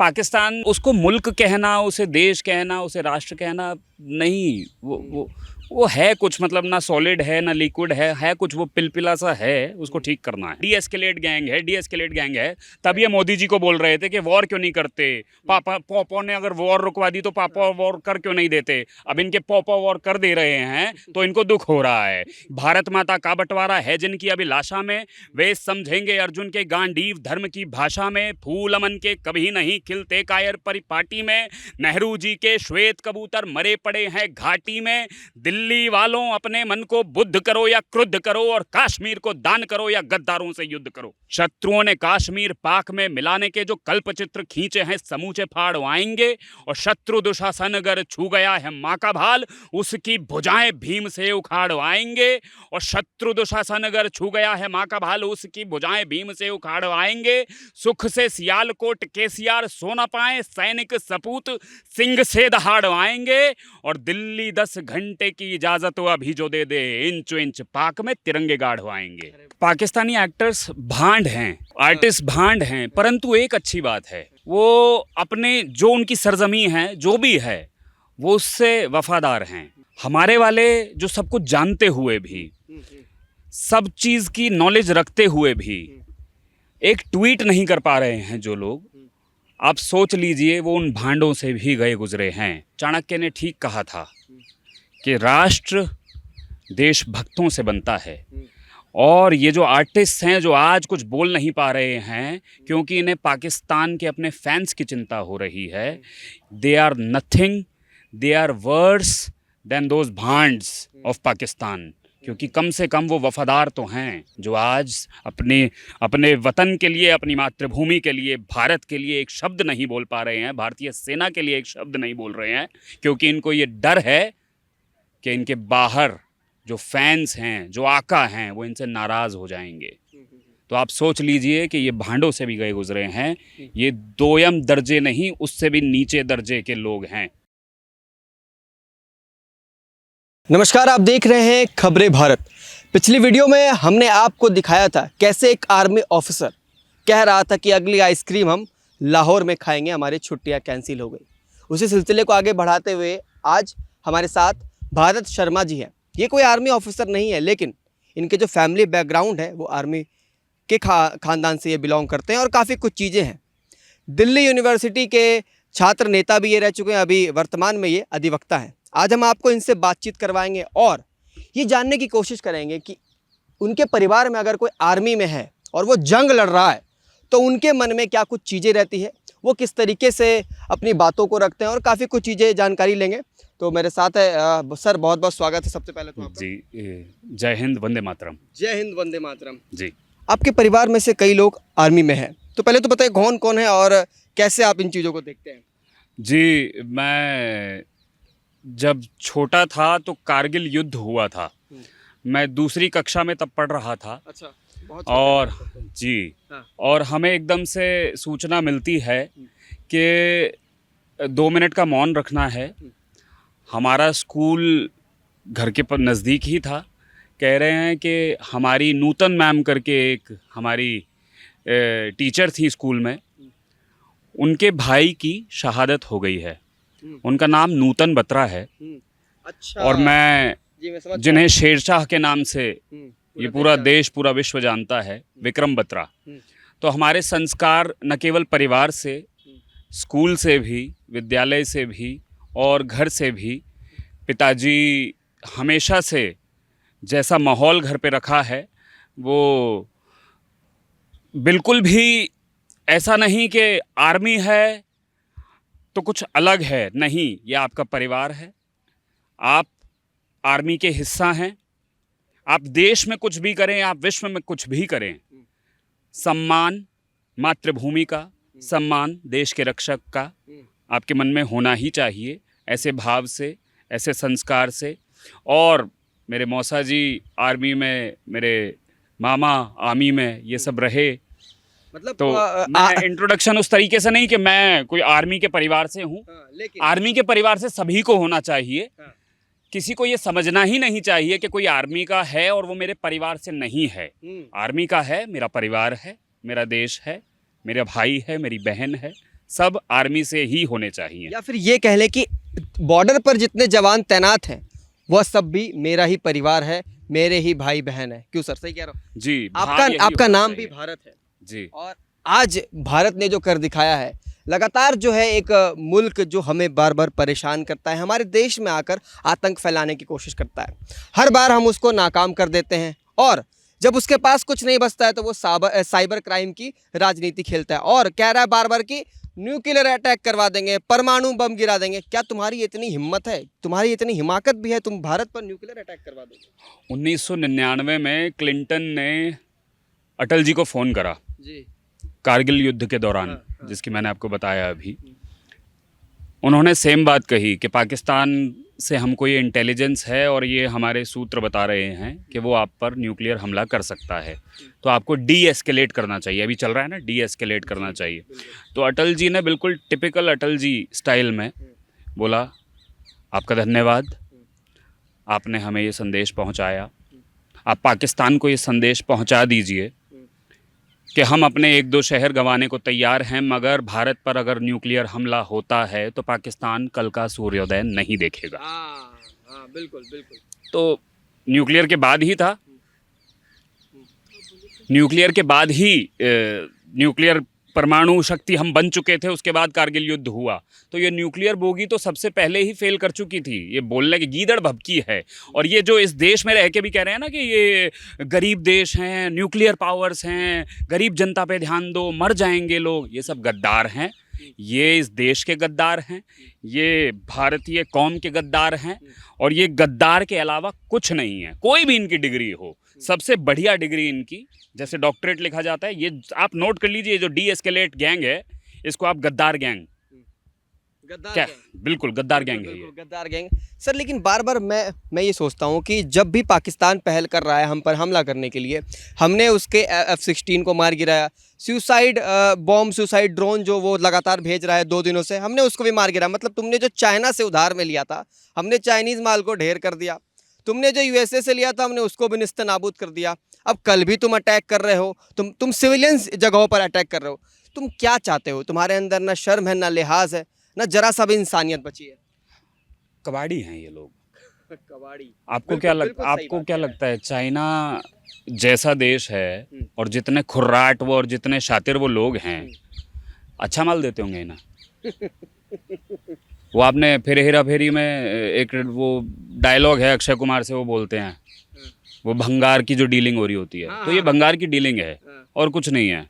पाकिस्तान उसको मुल्क कहना, उसे देश कहना, उसे राष्ट्र कहना नहीं, वो है कुछ, मतलब ना सॉलिड है ना लिक्विड है कुछ, वो पिलपिला सा है, उसको ठीक करना है। डी एस्केलेट गैंग है। तब ये मोदी जी को बोल रहे थे कि वॉर क्यों नहीं करते, पापा पॉपो ने अगर वॉर रुकवा दी तो पापा वॉर कर क्यों नहीं देते। अब इनके पापा वॉर कर दे रहे हैं तो इनको दुख हो रहा है। भारत माता का बंटवारा है जिनकी अभिलाषा में, वे समझेंगे अर्जुन के गांडीव धर्म की भाषा में। फूल अमन के कभी नहीं खिलते कायर परिपाटी में, नेहरू जी के श्वेत कबूतर मरे पड़े हैं घाटी में। दिल्ली वालों अपने मन को बुद्ध करो या क्रुद्ध करो, और कश्मीर को दान करो या गद्दारों से युद्ध करो। शत्रुओं ने कश्मीर पाक में मिलाने के जो कल्पचित्र खींचे हैं समूचे फाड़ आएंगे, और शत्रु दुशासन अगर छू गया है माँ का भाल, उसकी भुजाएं भीम से उखाड़ आएंगे। और शत्रु दुशासन अगर छू गया है माँ का भाल, उसकी भुजाएं भीम से उखाड़ आएंगे। सुख से सियालकोट केसीआर सो न पाए, सैनिक सपूत सिंह से दहाड़ आएंगे। और दिल्ली 10 घंटे की इजाजत अभी जो दे दे, इंच पाक में तिरंगे गाड़ आएंगे। पाकिस्तानी एक्टर्स भांड हैं, आर्टिस्ट भांड हैं, परंतु एक अच्छी बात है, वो अपने जो उनकी सरजमी है जो भी है वो उससे वफादार हैं। हमारे वाले जो सब कुछ जानते हुए भी, सब चीज की नॉलेज रखते हुए भी एक ट्वीट नहीं कर पा रहे हैं जो लोग, आप सोच लीजिए वो उन भांडों से भी गए गुजरे हैं। चाणक्य ने ठीक कहा था कि राष्ट्र देशभक्तों से बनता है। और ये जो आर्टिस्ट हैं जो आज कुछ बोल नहीं पा रहे हैं क्योंकि इन्हें पाकिस्तान के अपने फैंस की चिंता हो रही है, they are nothing, they are worse than those भांड्स ऑफ पाकिस्तान। क्योंकि कम से कम वो वफादार तो हैं जो आज अपने वतन के लिए, अपनी मातृभूमि के लिए, भारत के लिए एक शब्द नहीं बोल पा रहे हैं, भारतीय सेना के लिए एक शब्द नहीं बोल रहे हैं, क्योंकि इनको ये डर है कि इनके बाहर जो फैंस हैं, जो आका हैं, वो इनसे नाराज़ हो जाएंगे। तो आप सोच लीजिए कि ये भांडों से भी गए गुजरे हैं, ये दोयम दर्जे नहीं, उससे भी नीचे दर्जे के लोग हैं। नमस्कार, आप देख रहे हैं खबरें भारत। पिछली वीडियो में हमने आपको दिखाया था कैसे एक आर्मी ऑफिसर कह रहा था कि अगली आइसक्रीम हम लाहौर में खाएंगे, हमारी छुट्टियां कैंसिल हो गई। उसी सिलसिले को आगे बढ़ाते हुए आज हमारे साथ भारत शर्मा जी हैं। ये कोई आर्मी ऑफिसर नहीं है, लेकिन इनके जो फैमिली बैकग्राउंड है वो आर्मी के खानदान से ये बिलोंग करते हैं और काफ़ी कुछ चीज़ें हैं। दिल्ली यूनिवर्सिटी के छात्र नेता भी ये रह चुके हैं, अभी वर्तमान में ये अधिवक्ता हैं। आज हम आपको इनसे बातचीत करवाएंगे और ये जानने की कोशिश करेंगे कि उनके परिवार में अगर कोई आर्मी में है और वो जंग लड़ रहा है तो उनके मन में क्या कुछ चीज़ें रहती है, वो किस तरीके से अपनी बातों को रखते हैं, और काफ़ी कुछ चीज़ें जानकारी लेंगे। तो मेरे साथ है सर, बहुत बहुत स्वागत है सबसे पहले तो आपका। जी, जय हिंद वंदे मातरम। जय हिंद वंदे मातरम जी। आपके परिवार में से कई लोग आर्मी में हैं, तो पहले तो बताइए कौन कौन है और कैसे आप इन चीज़ों को देखते हैं। जी, मैं जब छोटा था तो कारगिल युद्ध हुआ था, मैं दूसरी कक्षा में तब पढ़ रहा था। अच्छा, बहुत और जी, हाँ। और हमें एकदम से सूचना मिलती है कि 2 मिनट का मौन रखना है। हमारा स्कूल घर के पर नज़दीक ही था। कह रहे हैं कि हमारी नूतन मैम करके एक हमारी टीचर थी स्कूल में, उनके भाई की शहादत हो गई है। उनका नाम नूतन बत्रा है। अच्छा। और मैं समझ जिन्हें शेरशाह के नाम से ये पूरा देश देश, पूरा विश्व जानता है, विक्रम बत्रा। तो हमारे संस्कार न केवल परिवार से, स्कूल से भी, विद्यालय से भी और घर से भी, पिताजी हमेशा से जैसा माहौल घर पे रखा है वो बिल्कुल भी ऐसा नहीं कि आर्मी है तो कुछ अलग है, नहीं, ये आपका परिवार है, आप आर्मी के हिस्सा हैं। आप देश में कुछ भी करें, आप विश्व में कुछ भी करें, सम्मान मातृभूमि का, सम्मान देश के रक्षक का आपके मन में होना ही चाहिए, ऐसे भाव से, ऐसे संस्कार से। और मेरे मौसा जी आर्मी में, मेरे मामा आर्मी में, ये सब रहे। मतलब तो मैं इंट्रोडक्शन उस तरीके से नहीं कि मैं कोई आर्मी के परिवार से हूँ, लेकिन आर्मी के परिवार से सभी को होना चाहिए। किसी को ये समझना ही नहीं चाहिए कि कोई आर्मी का है और वो मेरे परिवार से नहीं है। आर्मी का है, मेरा परिवार है, मेरा देश है, मेरा भाई है, मेरी बहन है, सब आर्मी से ही होने चाहिए। या फिर ये कह लें कि बॉर्डर पर जितने जवान तैनात हैं वह सब भी मेरा ही परिवार है, मेरे ही भाई बहन है। क्यों सर, सही कह रहा हूँ? जी, आपका नाम भी भारत है जी। और आज भारत ने जो कर दिखाया है, लगातार जो है एक मुल्क जो हमें बार बार परेशान करता है, हमारे देश में आकर आतंक फैलाने की कोशिश करता है। हर बार हम उसको नाकाम कर देते हैं और जब उसके पास कुछ नहीं बचता है तो वो साइबर क्राइम की राजनीति खेलता है और कह रहा है बार बार कि न्यूक्लियर अटैक करवा देंगे, परमाणु बम गिरा देंगे। क्या तुम्हारी इतनी हिम्मत है, तुम्हारी इतनी हिमाकत भी है, तुम भारत पर न्यूक्लियर अटैक करवा दोगे? 1999 में क्लिंटन ने अटल जी को फ़ोन करा जी। कारगिल युद्ध के दौरान, जिसकी मैंने आपको बताया अभी। उन्होंने सेम बात कही कि पाकिस्तान से हमको ये इंटेलिजेंस है और ये हमारे सूत्र बता रहे हैं कि वो आप पर न्यूक्लियर हमला कर सकता है, तो आपको डी एस्केलेट करना चाहिए। अभी चल रहा है ना, डी एस्केलेट करना चाहिए। तो अटल जी ने बिल्कुल टिपिकल अटल जी स्टाइल में बोला, आपका धन्यवाद, आपने हमें ये संदेश पहुंचाया। आप पाकिस्तान को ये संदेश पहुंचा दीजिए कि हम अपने 1-2 शहर गंवाने को तैयार हैं, मगर भारत पर अगर न्यूक्लियर हमला होता है तो पाकिस्तान कल का सूर्योदय नहीं देखेगा। हाँ, बिल्कुल बिल्कुल। तो न्यूक्लियर के बाद ही था, न्यूक्लियर के बाद ही न्यूक्लियर परमाणु शक्ति हम बन चुके थे, उसके बाद कारगिल युद्ध हुआ। तो ये न्यूक्लियर बोगी तो सबसे पहले ही फेल कर चुकी थी। ये बोलने की गीदड़ भभकी है। और ये जो इस देश में रह के भी कह रहे हैं ना कि ये गरीब देश हैं, न्यूक्लियर पावर्स हैं, गरीब जनता पे ध्यान दो, मर जाएंगे लोग, ये सब गद्दार हैं। ये इस देश के गद्दार हैं, ये भारतीय कौम के गद्दार हैं और ये गद्दार के अलावा कुछ नहीं है। कोई भी इनकी डिग्री हो, सबसे बढ़िया डिग्री इनकी, जैसे डॉक्टरेट लिखा जाता है, ये आप नोट कर लीजिए, जो डी एस्केलेट गैंग है इसको आप गद्दार गैंग, क्या, बिल्कुल गद्दार गैंग है ये, गद्दार गैंग सर। लेकिन बार बार मैं ये सोचता हूँ कि जब भी पाकिस्तान पहल कर रहा है हम पर हमला करने के लिए, हमने उसके F-16 को मार गिराया, सुसाइड बॉम्ब, सुसाइड ड्रोन जो वो लगातार भेज रहा है 2 दिनों से, हमने उसको भी मार गिराया। मतलब तुमने जो चाइना से उधार में लिया था, हमने चाइनीज़ माल को ढेर कर दिया। तुमने जो USA से लिया था, हमने उसको भी निस्तनाबूद कर दिया। अब कल भी तुम अटैक कर रहे हो, तुम सिविलियंस जगहों पर अटैक कर रहे हो। तुम क्या चाहते हो? तुम्हारे अंदर ना शर्म है, ना लिहाज है, ना जरा सा भी इंसानियत बची है। कबाड़ी हैं ये लोग, कबाड़ी। आपको क्या लगता है चाइना जैसा देश है और जितने खुर्राट वो और जितने शातिर वो लोग हैं, अच्छा माल देते होंगे ना? वो आपने फिर हेरा फेरी में एक वो डायलॉग है अक्षय कुमार से, वो बोलते हैं वो भंगार की जो डीलिंग हो रही होती है, तो ये भंगार की डीलिंग है और कुछ नहीं है।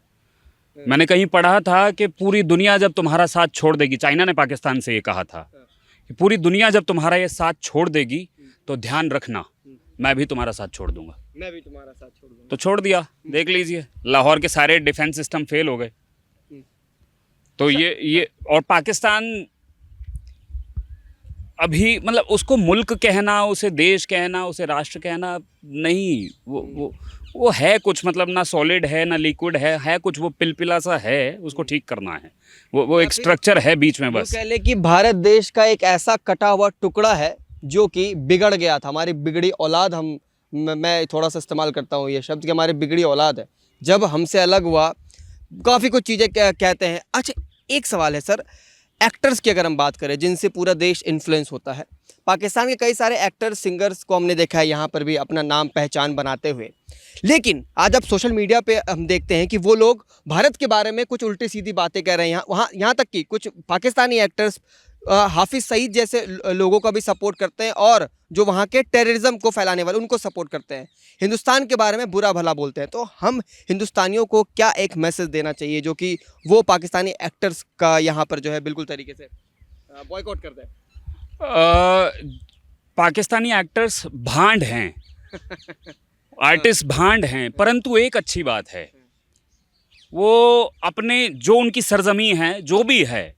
मैंने कहीं पढ़ा था कि पूरी दुनिया जब तुम्हारा साथ छोड़ देगी, चाइना ने पाकिस्तान से ये कहा था कि पूरी दुनिया जब तुम्हारा ये साथ छोड़ देगी तो ध्यान रखना, मैं भी तुम्हारा साथ छोड़ दूंगा। मैं भी तुम्हारा साथ छोड़ दूंगा। तो छोड़ दिया, देख लीजिए, लाहौर के सारे डिफेंस सिस्टम फेल हो गए। तो ये और पाकिस्तान अभी मतलब उसको मुल्क कहना, उसे देश कहना, उसे राष्ट्र कहना नहीं, वो है कुछ, मतलब ना सॉलिड है ना लिक्विड है कुछ, वो पिलपिला सा है, उसको ठीक करना है। वो एक स्ट्रक्चर है बीच में बस। कह ले कि भारत देश का एक ऐसा कटा हुआ टुकड़ा है जो कि बिगड़ गया था, हमारी बिगड़ी औलाद। मैं थोड़ा सा इस्तेमाल करता हूँ ये शब्द कि हमारी बिगड़ी औलाद है, जब हमसे अलग हुआ काफ़ी कुछ चीज़ें कहते हैं। अच्छा, एक सवाल है सर, एक्टर्स की अगर हम बात करें जिनसे पूरा देश इन्फ्लुएंस होता है, पाकिस्तान के कई सारे एक्टर्स, सिंगर्स को हमने देखा है यहाँ पर भी अपना नाम पहचान बनाते हुए, लेकिन आज आप सोशल मीडिया पे हम देखते हैं कि वो लोग भारत के बारे में कुछ उल्टी सीधी बातें कह रहे हैं। यहाँ तक कि कुछ पाकिस्तानी एक्टर्स हाफिज़ सईद जैसे लोगों का भी सपोर्ट करते हैं और जो वहाँ के टेररिज्म को फैलाने वाले उनको सपोर्ट करते हैं, हिंदुस्तान के बारे में बुरा भला बोलते हैं। तो हम हिंदुस्तानियों को क्या एक मैसेज देना चाहिए जो कि वो पाकिस्तानी एक्टर्स का यहाँ पर जो है बिल्कुल तरीके से बॉयकॉट करते हैं? पाकिस्तानी एक्टर्स भांड हैं, आर्टिस्ट भांड हैं, परंतु एक अच्छी बात है, वो अपने जो उनकी सरजमी है, जो भी है,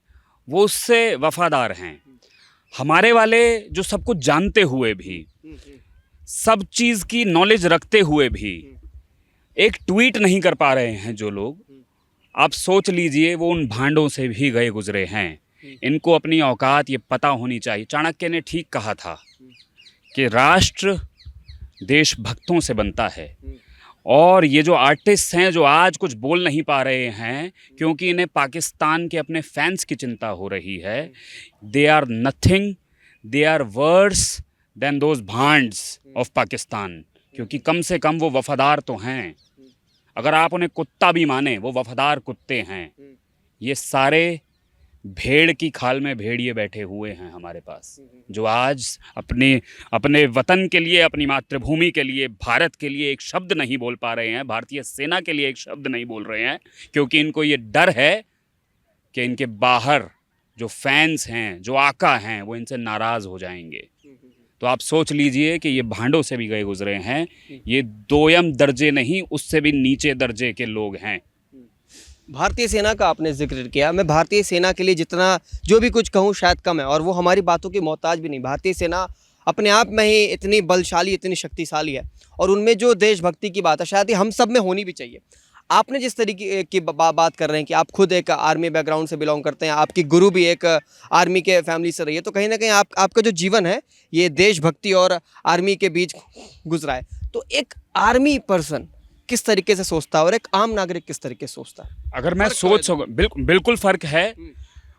वो उससे वफादार हैं। हमारे वाले जो सब कुछ जानते हुए भी, सब चीज़ की नॉलेज रखते हुए भी एक ट्वीट नहीं कर पा रहे हैं जो लोग, आप सोच लीजिए वो उन भांडों से भी गए गुजरे हैं। इनको अपनी औकात ये पता होनी चाहिए। चाणक्य ने ठीक कहा था कि राष्ट्र देशभक्तों से बनता है और ये जो आर्टिस्ट हैं जो आज कुछ बोल नहीं पा रहे हैं क्योंकि इन्हें पाकिस्तान के अपने फैंस की चिंता हो रही है, they are nothing, they are worse than those भांड्स ऑफ पाकिस्तान, क्योंकि कम से कम वो वफादार तो हैं। अगर आप उन्हें कुत्ता भी माने, वो वफादार कुत्ते हैं। ये सारे भेड़ की खाल में भेड़िए बैठे हुए हैं हमारे पास, जो आज अपने अपने वतन के लिए, अपनी मातृभूमि के लिए, भारत के लिए एक शब्द नहीं बोल पा रहे हैं, भारतीय सेना के लिए एक शब्द नहीं बोल रहे हैं, क्योंकि इनको ये डर है कि इनके बाहर जो फैंस हैं, जो आका हैं, वो इनसे नाराज़ हो जाएंगे। तो आप सोच लीजिए कि ये भांडों से भी गए गुजरे हैं, ये दोयम दर्जे नहीं, उससे भी नीचे दर्जे के लोग हैं। भारतीय सेना का आपने जिक्र किया, मैं भारतीय सेना के लिए जितना जो भी कुछ कहूँ शायद कम है, और वो हमारी बातों की मोहताज भी नहीं। भारतीय सेना अपने आप में ही इतनी बलशाली, इतनी शक्तिशाली है, और उनमें जो देशभक्ति की बात है शायद ये हम सब में होनी भी चाहिए। आपने जिस तरीके की बात कर रहे हैं कि आप खुद एक आर्मी बैकग्राउंड से बिलोंग करते हैं, आपकी गुरु भी एक आर्मी के फैमिली से रही है, तो कहीं ना कहीं आपका जो जीवन है ये देशभक्ति और आर्मी के बीच गुजरा है। तो एक आर्मी पर्सन किस तरीके से सोचता है और एक आम नागरिक किस तरीके से सोचता है? अगर मैं सोच सकूं, बिल्कुल फ़र्क है।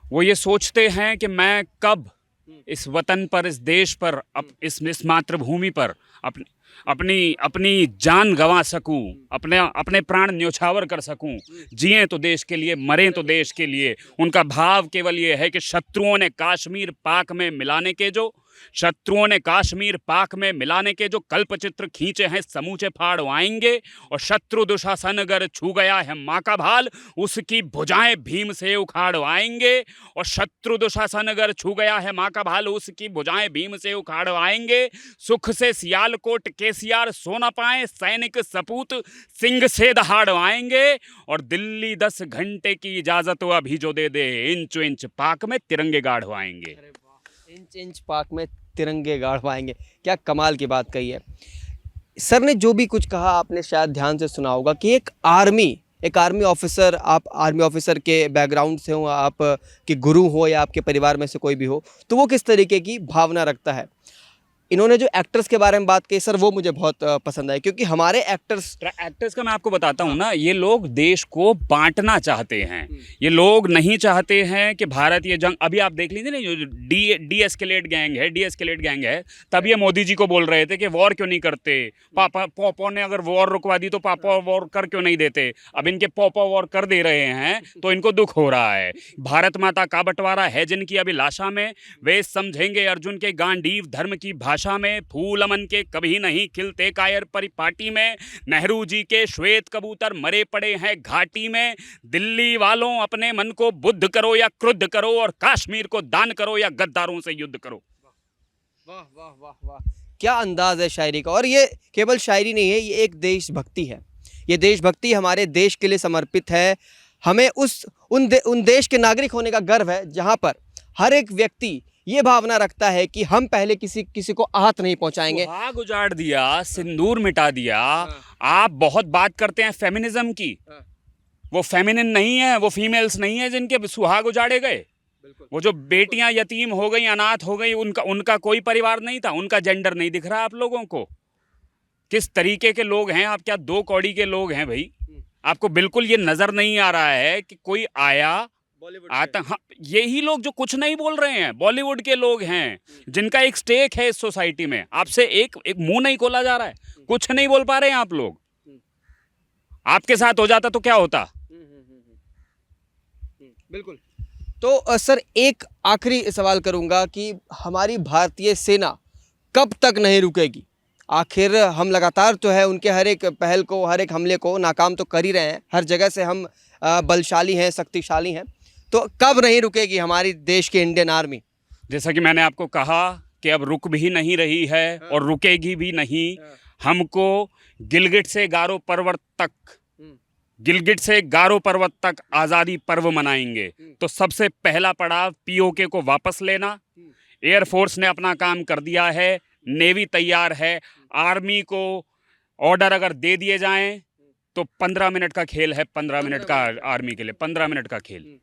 वो ये सोचते हैं कि मैं कब इस वतन पर, इस देश पर, इस मातृभूमि पर अपनी जान गंवा सकूं, अपने प्राण न्योछावर कर सकूं। जिए तो देश के लिए, मरें तो देश के लिए। उनका भाव केवल ये है कि शत्रुओं ने कश्मीर पाक में मिलाने के जो कल्पचित्र खींचे हैं, समूचे फाड़ आएंगे। और शत्रु दुशासन अगर छू गया है माँ का भाल, उसकी भुजाएं भीम से उखाड़ आएंगे। और शत्रु दुशासन अगर छू गया है माँ का भाल, उसकी भुजाएं भीम से उखाड़ आएंगे। सुख से सियालकोट केसीआर सो न पाए, सैनिक सपूत सिंह से दहाड़ आएंगे। और दिल्ली 10 घंटे की इजाजत अभी जो दे दे, इंच इंच पाक में तिरंगे गाड़ आएंगे। इंच इंच पाक में तिरंगे गाड़ पाएंगे। क्या कमाल की बात कही है सर ने। जो भी कुछ कहा आपने शायद ध्यान से सुना होगा कि एक आर्मी ऑफिसर, आप आर्मी ऑफिसर के बैकग्राउंड से हो, आप के गुरु हो या आपके परिवार में से कोई भी हो, तो वो किस तरीके की भावना रखता है। इन्होंने जो एक्टर्स के बारे में बात की सर, वो मुझे बहुत पसंद आई, क्योंकि हमारे एक्टर्स का मैं आपको बताता हूँ ना, ये लोग देश को बांटना चाहते हैं। ये लोग नहीं चाहते हैं कि भारत ये जंग, अभी आप देख लीजिए ना, जो डी एस्केलेट गैंग है, तब ये मोदी जी को बोल रहे थे कि वॉर क्यों नहीं करते। पापा ने अगर वॉर रुकवा दी तो पापा वॉर कर क्यों नहीं देते। अब इनके पापा वॉर कर दे रहे हैं तो इनको दुख हो रहा है। भारत माता का बंटवारा है जिनकी अभिलाषा में, वे समझेंगे अर्जुन के गांडीव धर्म की भाषा में। फूल अमन के कभी नहीं खिलते कायर परिपाटी में। नेहरू जी के श्वेत कबूतर मरे पड़े हैं घाटी में। दिल्ली वालों अपने मन को बुद्ध करो या क्रुद्ध करो, और कश्मीर को दान करो या गद्दारों से युद्ध करो। वाह वाह वाह वाह, क्या अंदाज है शायरी का। और ये केवल शायरी नहीं है, ये एक देशभक्ति है। ये देशभक्ति हमारे देश के लिए समर्पित है। हमें उन देश के नागरिक होने का गर्व है जहाँ पर हर एक व्यक्ति ये भावना रखता है कि हम पहले किसी को आहत नहीं पहुंचाएंगे। सुहाग उजाड़ दिया, सिंदूर मिटा दिया। आप बहुत बात करते हैं फेमिनिज्म की, वो फेमिनिन नहीं है, वो फीमेल्स नहीं है जिनके सुहाग उजाड़े गए। वो जो बेटियां यतीम हो गई, अनाथ हो गई, उनका कोई परिवार नहीं था, उनका जेंडर नहीं दिख रहा आप लोगों को। किस तरीके के लोग हैं आप, क्या 2 कौड़ी के लोग हैं भाई। आपको बिल्कुल ये नजर नहीं आ रहा है कि कोई आया आता। हाँ, यही लोग जो कुछ नहीं बोल रहे हैं बॉलीवुड के लोग हैं, जिनका एक स्टेक है इस सोसाइटी में। आपसे एक मुंह नहीं खोला जा रहा है, कुछ नहीं बोल पा रहे हैं आप लोग। आपके साथ हो जाता तो क्या होता। बिल्कुल। तो सर एक आखिरी सवाल करूंगा कि हमारी भारतीय सेना कब तक नहीं रुकेगी। आखिर हम लगातार तो है उनके हर एक पहल को, हर एक हमले को नाकाम तो कर ही रहे हैं। हर जगह से हम बलशाली हैं, शक्तिशाली हैं, तो कब नहीं रुकेगी हमारी देश की इंडियन आर्मी। जैसा कि मैंने आपको कहा कि अब रुक भी नहीं रही है और रुकेगी भी नहीं। हमको गिलगिट से गारो पर्वत तक आज़ादी पर्व मनाएंगे। तो सबसे पहला पड़ाव पीओके को वापस लेना। एयरफोर्स ने अपना काम कर दिया है, नेवी तैयार है। आर्मी को ऑर्डर अगर दे दिए जाएं तो 15 मिनट का खेल है। 15 मिनट का आर्मी के लिए 15 मिनट का खेल।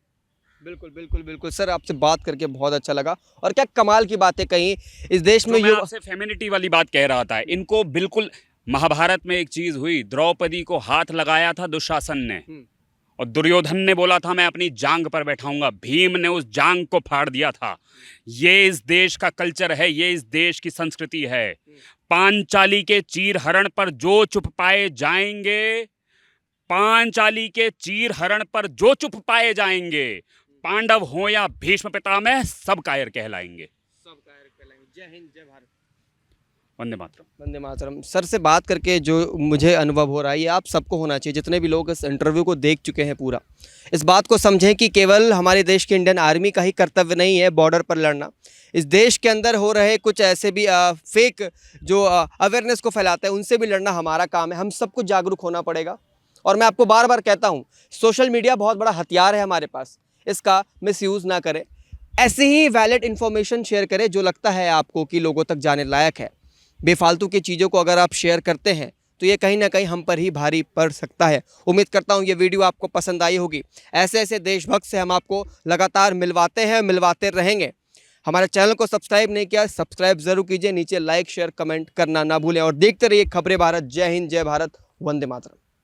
बिल्कुल बिल्कुल बिल्कुल सर, आपसे बात करके बहुत अच्छा लगा। और क्या कमाल की बातें कही इस देश में। मैं आपसे फेमिनिटी वाली बात कह रहा था, इनको बिल्कुल महाभारत में एक चीज हुई, द्रौपदी को हाथ लगाया था दुशासन ने और दुर्योधन ने बोला था मैं अपनी जांग पर बैठाऊंगा, भीम ने उस जांग को फाड़ दिया था। ये इस देश का कल्चर है, ये इस देश की संस्कृति है। पांचाली के चीर हरण पर जो चुप पाए जाएंगे, पांचाली के चीर हरण पर जो चुप पाए जाएंगे, पांडव हो या भीष्म पितामह, सब कायर कहलाएंगे। सब कायर कहलाएंगे। जय हिंद, जय भारत, वंदे मातरम। वंदे मातरम। सर से बात करके जो मुझे अनुभव हो रहा है, ये आप सबको होना चाहिए, जितने भी लोग इस इंटरव्यू को देख चुके हैं पूरा, इस बात को समझें कि केवल हमारे देश की इंडियन आर्मी का ही कर्तव्य नहीं है बॉर्डर पर लड़ना। इस देश के अंदर हो रहे कुछ ऐसे भी फेक जो अवेयरनेस को फैलाते हैं, उनसे भी लड़ना हमारा काम है। हम सबको जागरूक होना पड़ेगा। और मैं आपको बार बार कहता हूँ, सोशल मीडिया बहुत बड़ा हथियार है हमारे पास, इसका मिसयूज़ ना करें। ऐसे ही वैलिड इन्फॉर्मेशन शेयर करें जो लगता है आपको कि लोगों तक जाने लायक है। बेफालतू की चीज़ों को अगर आप शेयर करते हैं तो ये कहीं ना कहीं हम पर ही भारी पड़ सकता है। उम्मीद करता हूँ ये वीडियो आपको पसंद आई होगी। ऐसे ऐसे देशभक्त से हम आपको लगातार मिलवाते हैं, मिलवाते रहेंगे। हमारे चैनल को सब्सक्राइब नहीं किया, सब्सक्राइब जरूर कीजिए। नीचे लाइक शेयर कमेंट करना ना भूलें और देखते रहिए खबरें भारत। जय हिंद, जय भारत, वंदे मातरम।